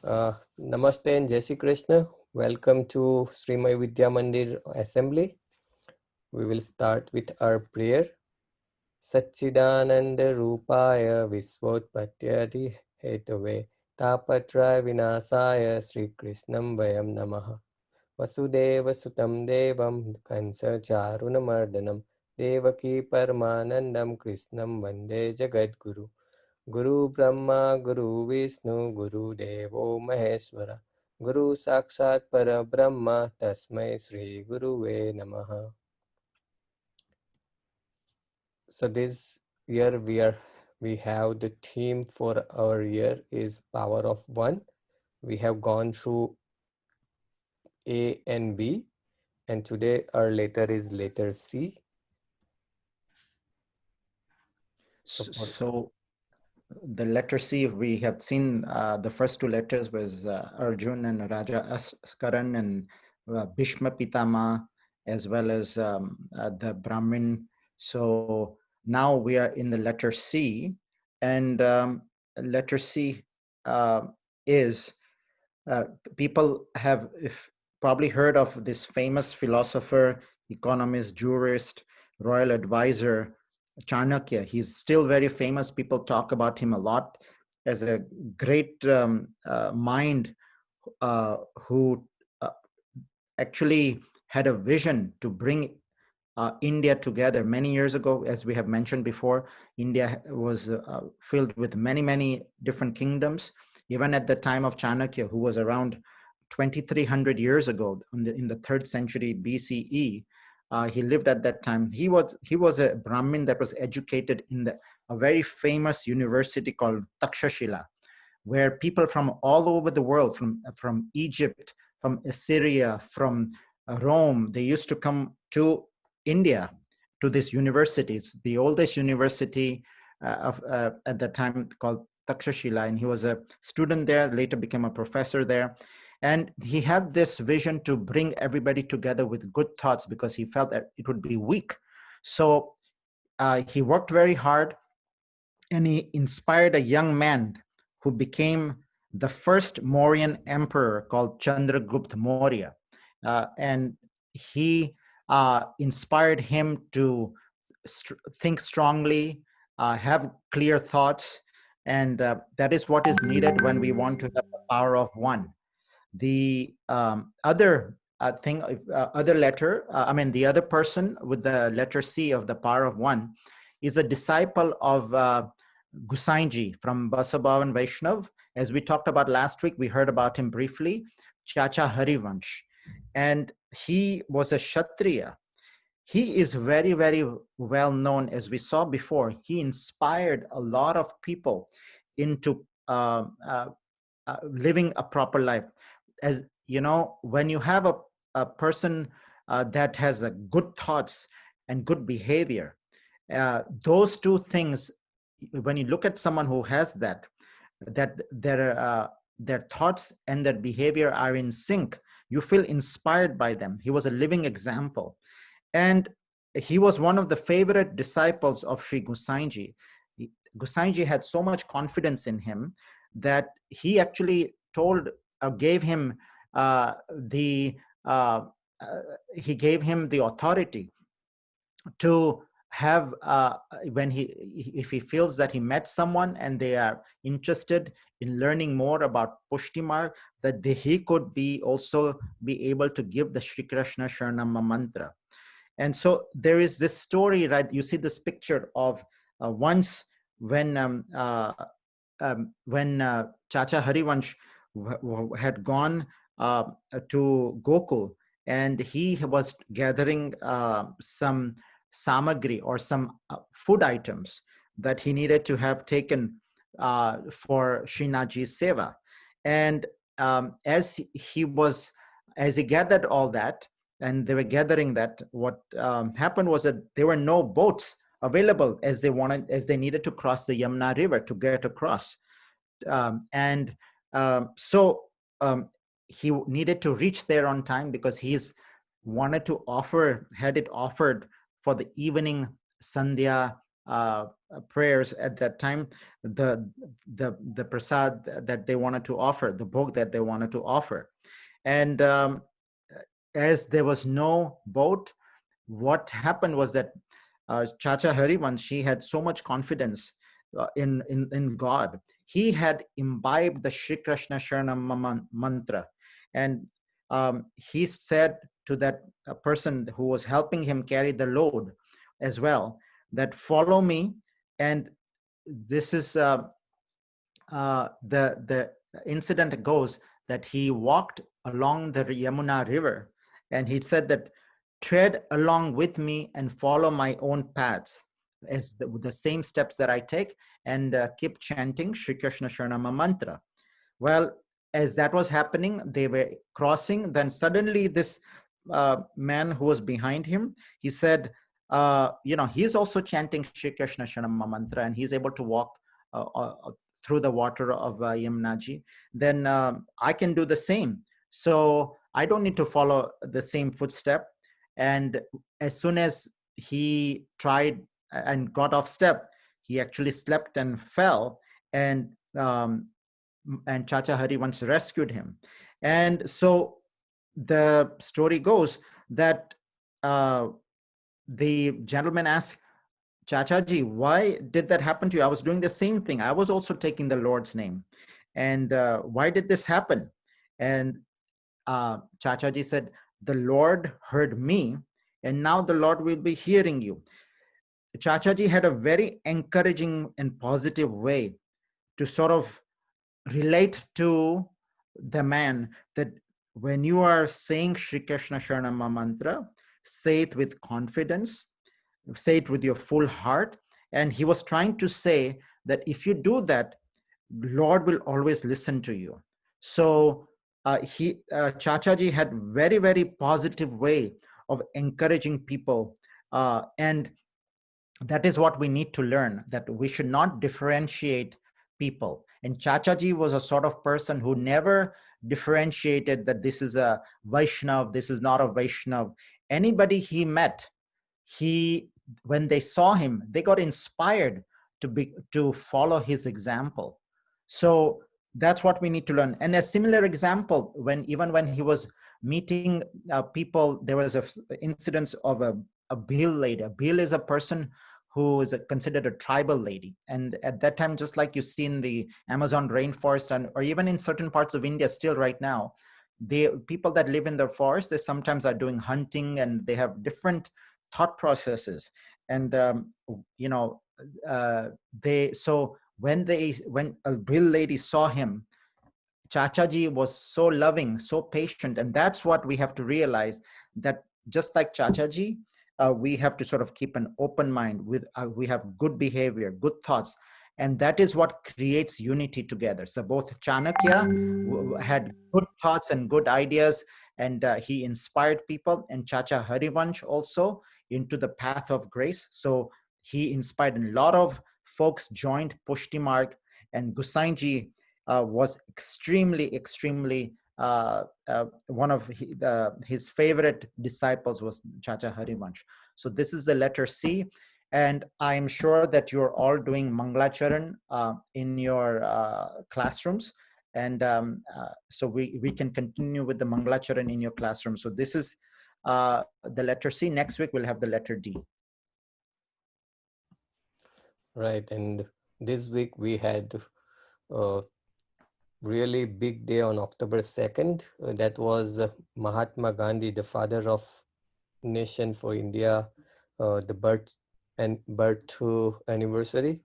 Namaste and Jai Shri Krishna. Welcome to Srimai Vidya Mandir Assembly. We will start with our prayer. Satchidananda Rupaya Visvotpatyadi Hetave Tapatra Vinasaya Sri Krishnam Vayam Namaha Vasudeva Sutam Devam Kansa Charunamardhanam Devaki Paramanandam Krishnam Vande Jagadguru Guru Brahma, Guru Vishnu, Guru Devo Maheshwara, Guru Sakshat Para Brahma, Tasmai Sri Guruve Namaha. So this year we have the theme for our year is Power of One. We have gone through A and B, and today our letter is letter C. So the letter C, we have seen the first two letters was Arjun and Raja Askaran and Bhishma Pitama, as well as the Brahmin. So now we are in the letter C, and letter C is people have probably heard of this famous philosopher, economist, jurist, royal advisor, Chanakya. He's still very famous. People talk about him a lot as a great mind who actually had a vision to bring India together. Many years ago, as we have mentioned before, India was filled with many different kingdoms. Even at the time of Chanakya, who was around 2,300 years ago, in the 3rd century BCE, he lived at that time. He was a Brahmin that was educated in a very famous university called Takshashila, where people from all over the world, from Egypt, from Assyria, from Rome, they used to come to India to this university. It's the oldest university at that time, called Takshashila, and he was a student there, later became a professor there. And he had this vision to bring everybody together with good thoughts, because he felt that it would be weak. So he worked very hard, and he inspired a young man who became the first Mauryan emperor, called Chandragupta Maurya. And he inspired him to think strongly, have clear thoughts, and that is what is needed when we want to have the power of one. The other thing, other letter, the other person with the letter C of the power of one is a disciple of Gusainji from Basabhavan Vaishnav. As we talked about last week, we heard about him briefly, Chacha Harivansh. And he was a Kshatriya. He is very well known, as we saw before. He inspired a lot of people into living a proper life. As you know, when you have a person that has a good thoughts and good behavior, those two things, when you look at someone who has that their thoughts and their behavior are in sync, you feel inspired by them. He was a living example. And he was one of the favorite disciples of Sri Gusainji. Gusainji had so much confidence in him that he actually gave him the authority to have if he feels that he met someone and they are interested in learning more about Pushti Marg, that he could also be able to give the Shri Krishna Sharanam mantra. And so there is this story, right? You see this picture of once when Chacha Harivansh had gone to Gokul, and he was gathering some samagri or some food items that he needed to have taken for Srinathji's seva. And as he gathered all that, and they were gathering that, what happened was that there were no boats available as they needed to cross the Yamuna River to get across. So he needed to reach there on time, because he's had it offered for the evening sandhya prayers at that time, the prasad that they wanted to offer, the bhog that they wanted to offer. And as there was no boat, what happened was that Chacha Harivansh, she had so much confidence in God. He had imbibed the Shri Krishna Sharanam mantra. And he said to that person who was helping him carry the load as well, that follow me. And this is the incident goes that he walked along the Yamuna river, and he said that tread along with me and follow my own paths as the same steps that I take, and keep chanting Shri Krishna Sharanama mantra. Well, as that was happening, they were crossing. Then suddenly this man who was behind him, he said, he's also chanting Shri Krishna Sharanama mantra, and he's able to walk through the water of Yamuna. Then I can do the same. So I don't need to follow the same footstep. And as soon as he tried and got off step, he actually slept and fell, and Chacha Harivansh rescued him. And so the story goes that the gentleman asked Chachaji, why did that happen to you? I was doing the same thing. I was also taking the Lord's name. And why did this happen? And Chachaji said, the Lord heard me, and now the Lord will be hearing you. Chachaji had a very encouraging and positive way to sort of relate to the man, that when you are saying Shri Krishna Sharanama mantra, say it with confidence, say it with your full heart. And he was trying to say that if you do that, Lord will always listen to you. So Chachaji had very, very positive way of encouraging people, and that is what we need to learn, that we should not differentiate people. And Chachaji was a sort of person who never differentiated that this is a Vaishnav, this is not a Vaishnav. Anybody he met, when they saw him, they got inspired to follow his example. So that's what we need to learn. And a similar example, even when he was meeting people, there was a incidence of a Bhil lady. A Bhil is a person who is considered a tribal lady. And at that time, just like you see in the Amazon rainforest, or even in certain parts of India still right now, the people that live in the forest, they sometimes are doing hunting, and they have different thought processes. And when a Bhil lady saw him, Chachaji was so loving, so patient. And that's what we have to realize, that just like Chachaji, we have to sort of keep an open mind. We have good behavior, good thoughts, and that is what creates unity together. So both Chanakya had good thoughts and good ideas, and he inspired people, and Chacha Harivansh also into the path of grace. So he inspired a lot of folks, joined Pushti Marg, and Gusainji was extremely one of his favorite disciples was Chacha Harivansh. So this is the letter C, and I'm sure that you're all doing Mangalacharan in your classrooms, and so we can continue with the Mangalacharan in your classroom. So this is the letter C. Next week we'll have the letter D. Right, and this week we had really big day on October 2nd. That was Mahatma Gandhi, the father of nation for India, the birth anniversary.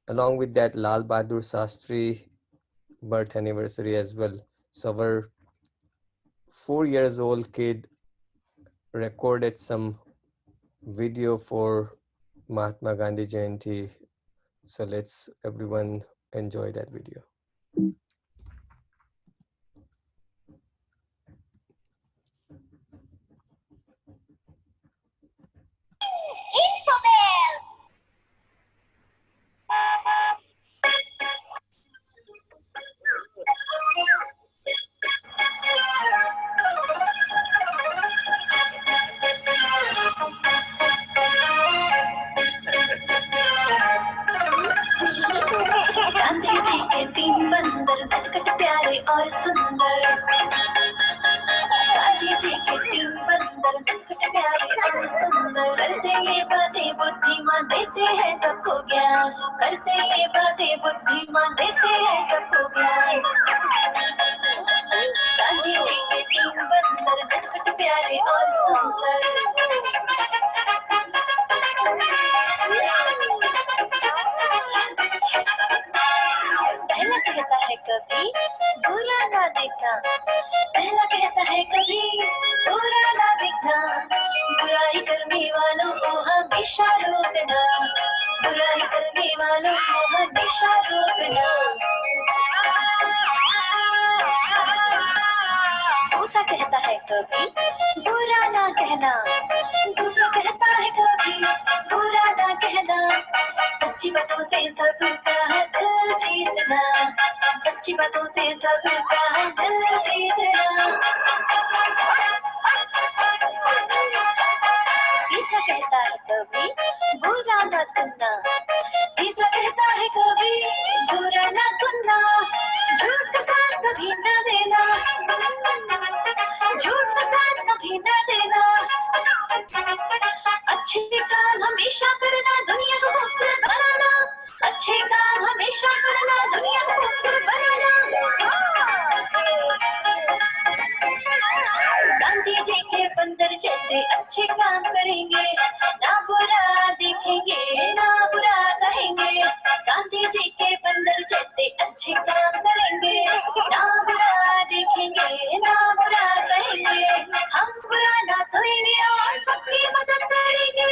Along with that, Lal Bahadur Shastri birth anniversary as well. So our 4 years old kid recorded some video for Mahatma Gandhi Jayanti. So let's everyone enjoy that video. वालों को हमेशा रोकना। दूसरा कहता है कभी बुरा ना कहना, दूसरा कहता है कभी बुरा ना कहना। सच्ची बातों से सबका दिल जीतना, सच्ची बातों से सबका दिल जीतना। तीसरा कहता है कभी बुरा ना सुनना, तीसरा कहता है कभी बुरा ना सुनना। झूठ का साथ कभी न देना, झूठ का साथ कभी न देना। अच्छे काम हमेशा करना, दुनिया को खूबसूरत बनाना, अच्छे काम हमेशा करना, दुनिया को खूबसूरत बनाना। गांधी जी के बंदर जैसे अच्छे काम करेंगे, ना बुरा देखेंगे ना बुरा कहेंगे। गांधी जी के बंदर जैसे अच्छे काम करेंगे, ना बुरा देखेंगे ना बुरा कहेंगे। हम बुरा ना सुनेंगे और सबकी मदद करेंगे,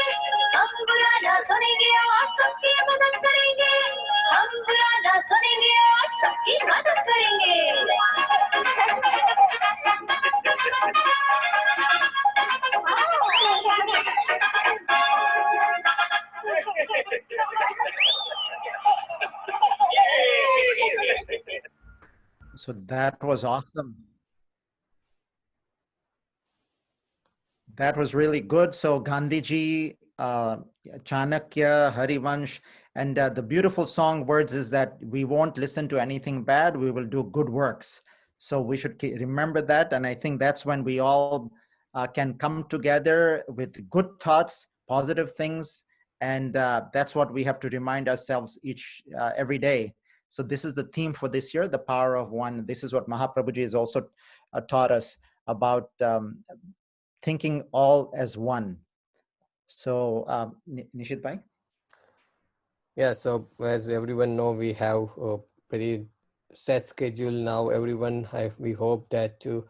हम बुरा ना सुनेंगे और सबकी मदद करेंगे, हम बुरा ना सुनेंगे और सबकी मदद करेंगे। So that was awesome. That was really good. So Gandhiji, Chanakya, Harivansh, and the beautiful song words is that we won't listen to anything bad. We will do good works. So we should remember that. And I think that's when we all can come together with good thoughts, positive things. And that's what we have to remind ourselves every day. So this is the theme for this year, the power of one. This is what Mahaprabhuji has also taught us about thinking all as one. So, Nishit Bhai? Yeah, so as everyone know, we have a pretty set schedule now. Everyone, we hope that to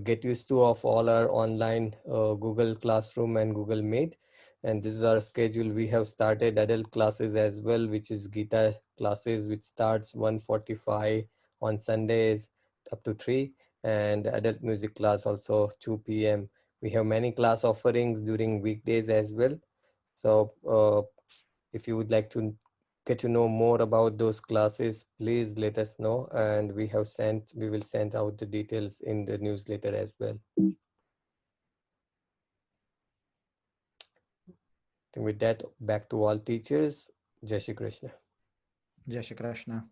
get used to of all our online Google Classroom and Google Meet. And this is our schedule. We have started adult classes as well, which is Gita classes, which starts 1:45 on Sundays up to 3, and adult music class also 2 p.m. We have many class offerings during weekdays as well. So if you would like to get to know more about those classes, please let us know, and we will send out the details in the newsletter as well. And with that, back to all teachers. Jai Shri Krishna. Jai Shri Krishna.